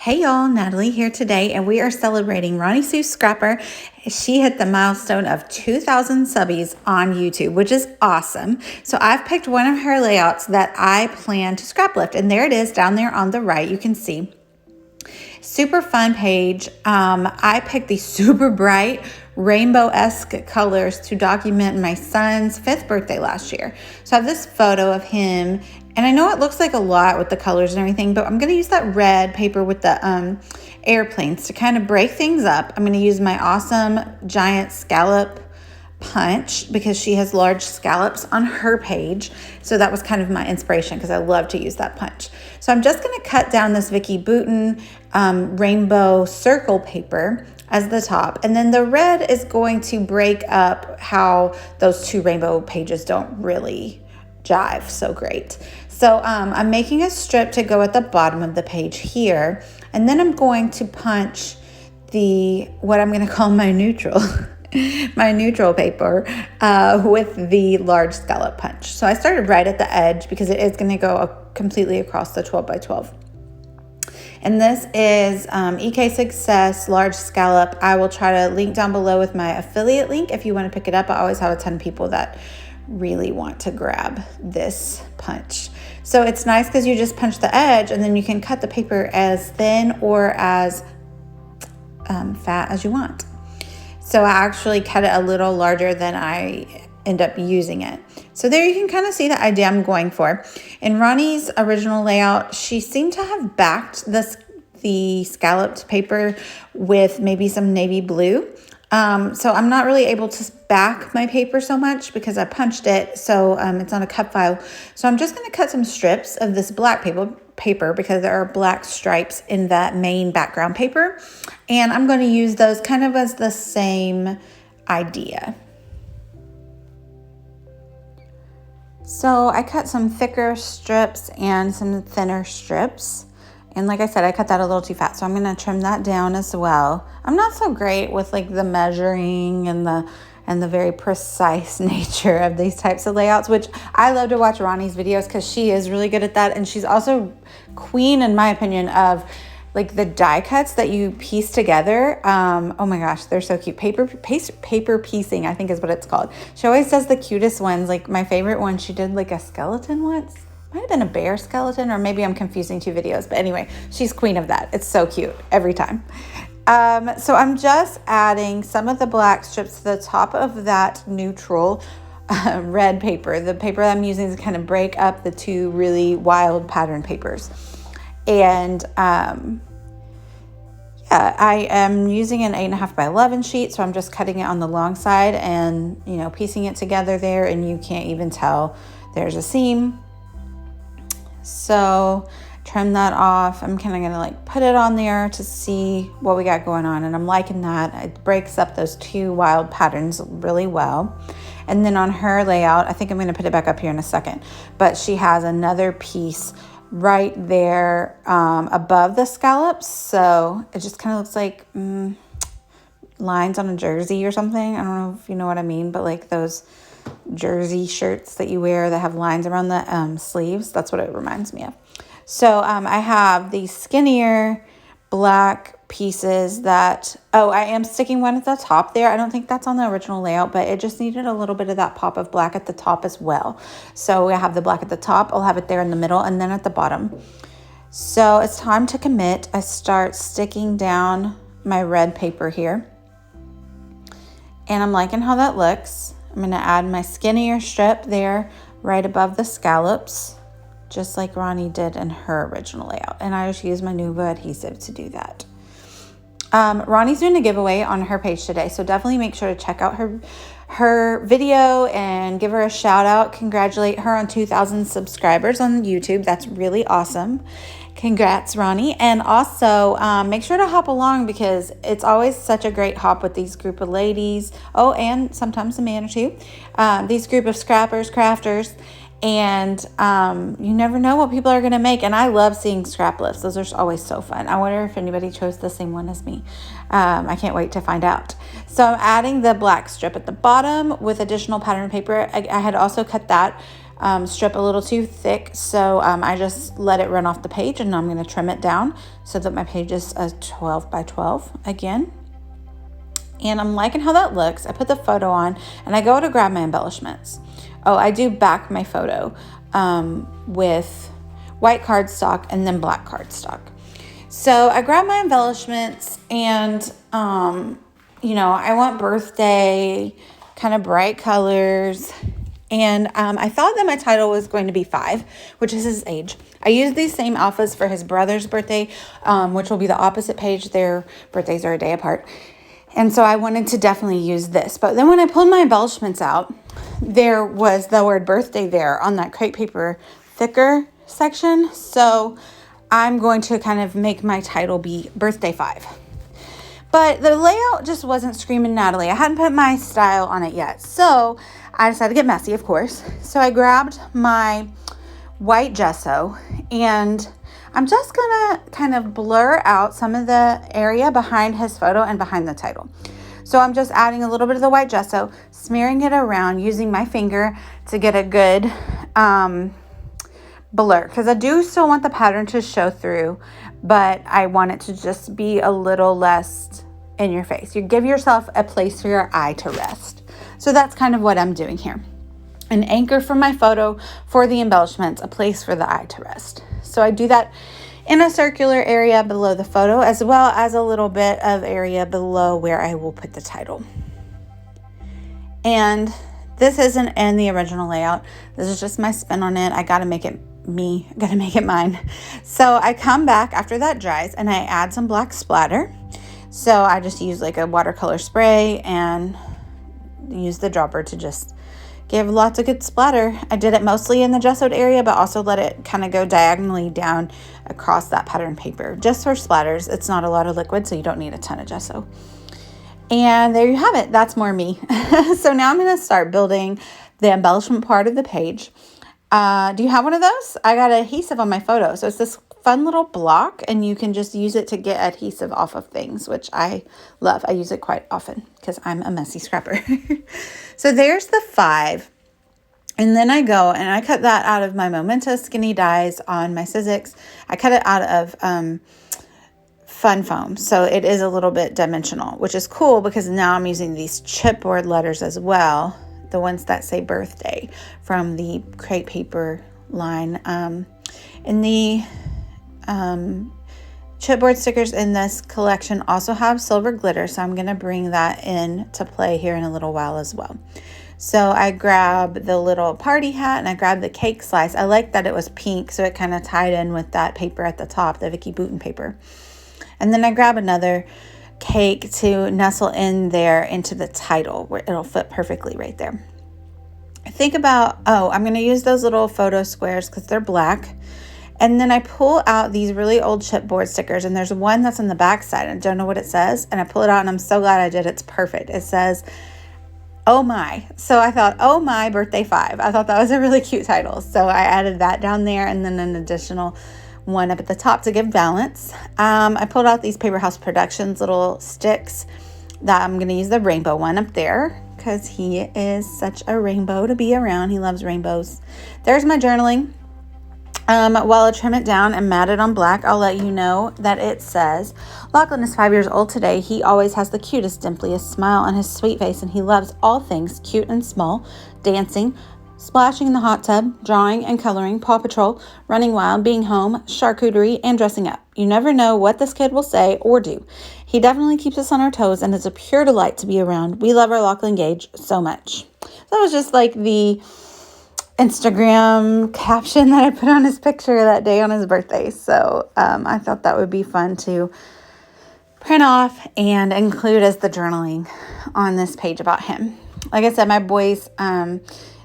Hey y'all, Natalie here today, and we are celebrating Roni Sue Scrapper. She hit the milestone of 2,000 subbies on YouTube, which is awesome. So I've picked one of her layouts that I plan to scrap lift, and there it is down there on the right. You can see. Super fun page. I picked these super bright rainbow-esque colors to document my son's 5th birthday last year. So I have this photo of him, and I know it looks like a lot with the colors and everything, but I'm going to use that red paper with the airplanes to kind of break things up. I'm going to use my awesome giant scallop punch because she has large scallops on her page. So that was kind of my inspiration because I love to use that punch. So I'm just going to cut down this Vicky Bouton rainbow circle paper as the top. And then the red is going to break up how those two rainbow pages don't really jive so great. So I'm making a strip to go at the bottom of the page here. And then I'm going to punch what I'm going to call my neutral. My neutral paper with the large scallop punch. So I started right at the edge because it is going to go completely across the 12 by 12. And this is EK Success large scallop. I will try to link down below with my affiliate link if you want to pick it up. I always have a ton of people that really want to grab this punch. So it's nice because you just punch the edge and then you can cut the paper as thin or as fat as you want. So I actually cut it a little larger than I end up using it. So there you can kind of see the idea I'm going for. In Roni's original layout, she seemed to have backed the scalloped paper with maybe some navy blue. So I'm not really able to back my paper so much because I punched it. So it's on a cut file. So I'm just going to cut some strips of this black paper because there are black stripes in that main background paper. And I'm going to use those kind of as the same idea. So I cut some thicker strips and some thinner strips. And like I said, I cut that a little too fat, so I'm going to trim that down as well. I'm not so great with like the measuring and the very precise nature of these types of layouts, which I love to watch Roni's videos because she is really good at that. And she's also queen, in my opinion, of like the die cuts that you piece together. Oh my gosh, they're so cute. Paper piecing, I think is what it's called. She always does the cutest ones. Like my favorite one, she did like a skeleton once. Might have been a bear skeleton, or maybe I'm confusing two videos. But anyway, she's queen of that. It's so cute every time. So I'm just adding some of the black strips to the top of that neutral red paper. The paper that I'm using to kind of break up the two really wild pattern papers. And yeah, I am using an 8.5 by 11 sheet. So I'm just cutting it on the long side and, you know, piecing it together there. And you can't even tell there's a seam. So trim that off. I'm kind of going to like put it on there to see what we got going on. And I'm liking that. It breaks up those two wild patterns really well. And then on her layout, I think I'm going to put it back up here in a second, but she has another piece right there above the scallops. So it just kind of looks like lines on a jersey or something. I don't know if you know what I mean, but like those jersey shirts that you wear that have lines around the sleeves. That's what it reminds me of. So I have these skinnier black pieces that, I am sticking one at the top there. I don't think that's on the original layout, but it just needed a little bit of that pop of black at the top as well. So I have the black at the top. I'll have it there in the middle and then at the bottom. So it's time to commit. I start sticking down my red paper here. And I'm liking how that looks. I'm going to add my skinnier strip there right above the scallops, just like Roni did in her original layout. And I just use my Nuva adhesive to do that. Roni's doing a giveaway on her page today, so definitely make sure to check out her video and give her a shout out. Congratulate her on 2,000 subscribers on YouTube. That's really awesome. Congrats, Roni. And also make sure to hop along because it's always such a great hop with these group of ladies. Oh, and sometimes a man or two. These group of scrappers, crafters. And you never know what people are going to make. And I love seeing scrap lifts. Those are always so fun. I wonder if anybody chose the same one as me. I can't wait to find out. So I'm adding the black strip at the bottom with additional pattern paper. I had also cut that strip a little too thick. So I just let it run off the page, and I'm going to trim it down so that my page is a 12 by 12 again. And I'm liking how that looks. I put the photo on and I go to grab my embellishments. Oh, I do back my photo with white cardstock and then black cardstock. So I grab my embellishments and, I want birthday, kind of bright colors. And I thought that my title was going to be 5, which is his age. I used these same alphas for his brother's birthday, which will be the opposite page. Their birthdays are a day apart. And so I wanted to definitely use this. But then when I pulled my embellishments out, there was the word birthday there on that crepe paper thicker section. So I'm going to kind of make my title be birthday 5. But the layout just wasn't screaming Natalie. I hadn't put my style on it yet. So I decided to get messy, of course. So I grabbed my white gesso and I'm just gonna kind of blur out some of the area behind his photo and behind the title. So I'm just adding a little bit of the white gesso, smearing it around, using my finger to get a good blur. Because I do still want the pattern to show through, but I want it to just be a little less in your face. You give yourself a place for your eye to rest. So that's kind of what I'm doing here. An anchor for my photo, for the embellishments, a place for the eye to rest. So I do that in a circular area below the photo, as well as a little bit of area below where I will put the title. And this isn't in the original layout. This is just my spin on it. I got to make it me. I got to make it mine. So I come back after that dries and I add some black splatter. So I just use like a watercolor spray and use the dropper to just give lots of good splatter. I did it mostly in the gessoed area, but also let it kind of go diagonally down across that pattern paper. Just for splatters. It's not a lot of liquid, so you don't need a ton of gesso. And there you have it. That's more me. So now I'm going to start building the embellishment part of the page. Do you have one of those? I got adhesive on my photo. So it's this fun little block, and you can just use it to get adhesive off of things, which I love. I use it quite often because I'm a messy scrapper. So there's the 5. And then I go and I cut that out of my Momenta skinny dies on my Sizzix. I cut it out of Fun Foam. So it is a little bit dimensional, which is cool because now I'm using these chipboard letters as well. The ones that say birthday from the crepe paper line. In the chipboard stickers in this collection also have silver glitter, so I'm going to bring that in to play here in a little while as well. So I grab the little party hat and I grab the cake slice. I like that it was pink, so it kind of tied in with that paper at the top, the Vicky Bouton paper. And then I grab another cake to nestle in there into the title where it'll fit perfectly right there. Think about, I'm going to use those little photo squares because they're black. And then I pull out these really old chipboard stickers, and there's one that's on the back side. I don't know what it says, and I pull it out, and I'm so glad I did. It's perfect. It says, oh my. So I thought, oh my, birthday 5. I thought that was a really cute title. So I added that down there, and then an additional one up at the top to give balance. I pulled out these Paper House Productions little sticks that I'm going to use the rainbow one up there because he is such a rainbow to be around. He loves rainbows. There's my journaling. While I trim it down and mat it on black, I'll let you know that it says, Lachlan is 5 years old today. He always has the cutest, dimpliest smile on his sweet face, and he loves all things cute and small, dancing, splashing in the hot tub, drawing and coloring, Paw Patrol, running wild, being home, charcuterie, and dressing up. You never know what this kid will say or do. He definitely keeps us on our toes and is a pure delight to be around. We love our Lachlan Gage so much. That was just like the Instagram caption that I put on his picture that day on his birthday. So I thought that would be fun to print off and include as the journaling on this page about him. Like I said, my boys,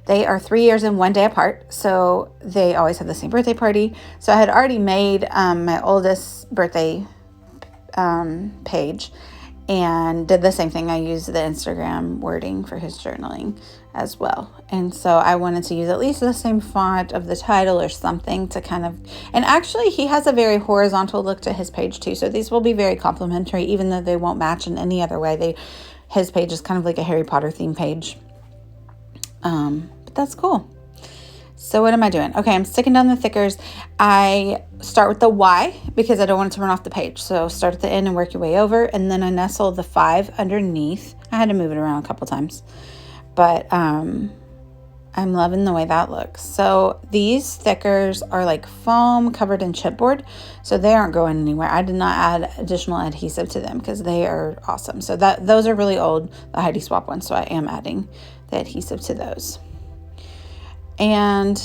they are 3 years and 1 day apart, so they always have the same birthday party. So I had already made my oldest birthday page and did the same thing. I used the Instagram wording for his journaling as well. And so I wanted to use at least the same font of the title or something to kind of, and actually he has a very horizontal look to his page too. So these will be very complimentary, even though they won't match in any other way. His page is kind of like a Harry Potter theme page. But that's cool. So what am I doing? Okay, I'm sticking down the thickers. I start with the Y because I don't want it to run off the page. So start at the end and work your way over. And then I nestle the 5 underneath. I had to move it around a couple times. But I'm loving the way that looks. So these thickers are like foam covered in chipboard. So they aren't going anywhere. I did not add additional adhesive to them because they are awesome. So those are really old, the Heidi Swap ones. So I am adding the adhesive to those. And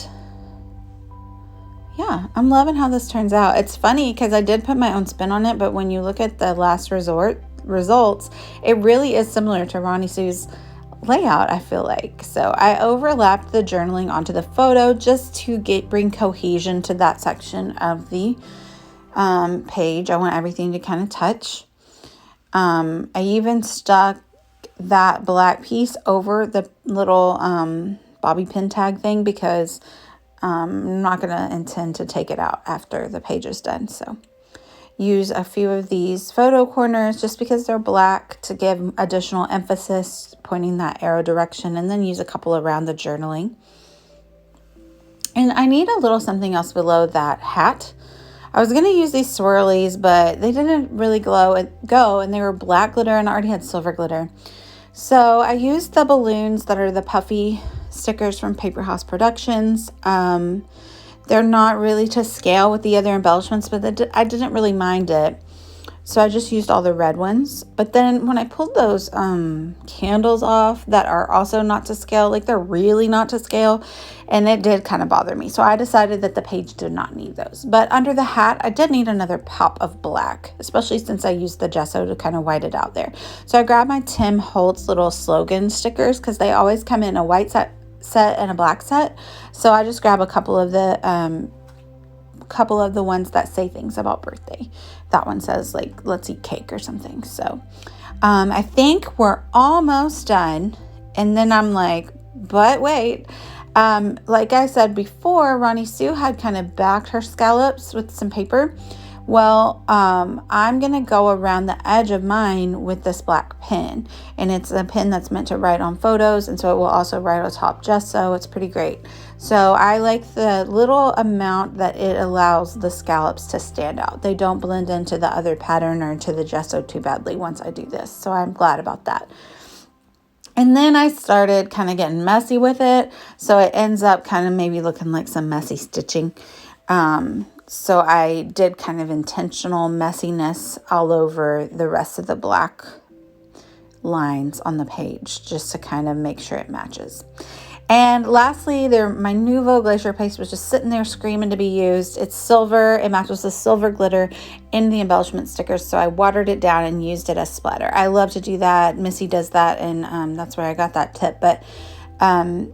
yeah, I'm loving how this turns out. It's funny because I did put my own spin on it, but when you look at the last results, it really is similar to Roni Sue's layout, I feel like. So I overlapped the journaling onto the photo just to bring cohesion to that section of the page. I want everything to kind of touch. I even stuck that black piece over the little bobby pin tag thing because I'm not going to intend to take it out after the page is done. So use a few of these photo corners just because they're black to give additional emphasis, pointing that arrow direction, and then use a couple around the journaling. And I need a little something else below that hat. I was going to use these swirlies, but they didn't really go, and they were black glitter and I already had silver glitter. So I used the balloons that are the puffy stickers from Paper House Productions. They're not really to scale with the other embellishments, but I didn't really mind it. So I just used all the red ones. But then when I pulled those candles off that are also not to scale, like they're really not to scale, and it did kind of bother me. So I decided that the page did not need those. But under the hat, I did need another pop of black, especially since I used the gesso to kind of white it out there. So I grabbed my Tim Holtz little slogan stickers because they always come in a white set and a black set. So I just grab a couple of the ones that say things about birthday. That one says like, let's eat cake or something. So I think we're almost done. And then I'm like, but wait, like I said before, Roni Sue had kind of backed her scallops with some paper. Well, I'm going to go around the edge of mine with this black pin, and it's a pin that's meant to write on photos, and so it will also write on top gesso. It's pretty great. So I like the little amount that it allows the scallops to stand out. They don't blend into the other pattern or into the gesso too badly once I do this. So I'm glad about that. And then I started kind of getting messy with it. So it ends up kind of maybe looking like some messy stitching. So I did kind of intentional messiness all over the rest of the black lines on the page just to kind of make sure it matches. And lastly, my Nuvo Glacier paste was just sitting there screaming to be used. It's silver. It matches the silver glitter in the embellishment stickers. So I watered it down and used it as splatter. I love to do that. Missy does that, and that's where I got that tip. But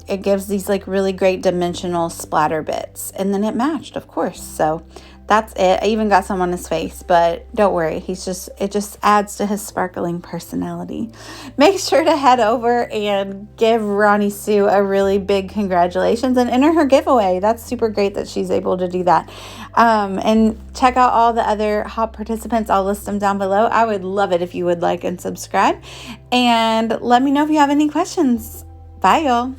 it gives these like really great dimensional splatter bits. And then it matched, of course. So that's it. I even got some on his face, but don't worry. It just adds to his sparkling personality. Make sure to head over and give Roni Sue a really big congratulations and enter her giveaway. That's super great that she's able to do that. And check out all the other hop participants. I'll list them down below. I would love it if you would like and subscribe. And let me know if you have any questions. Bye, y'all.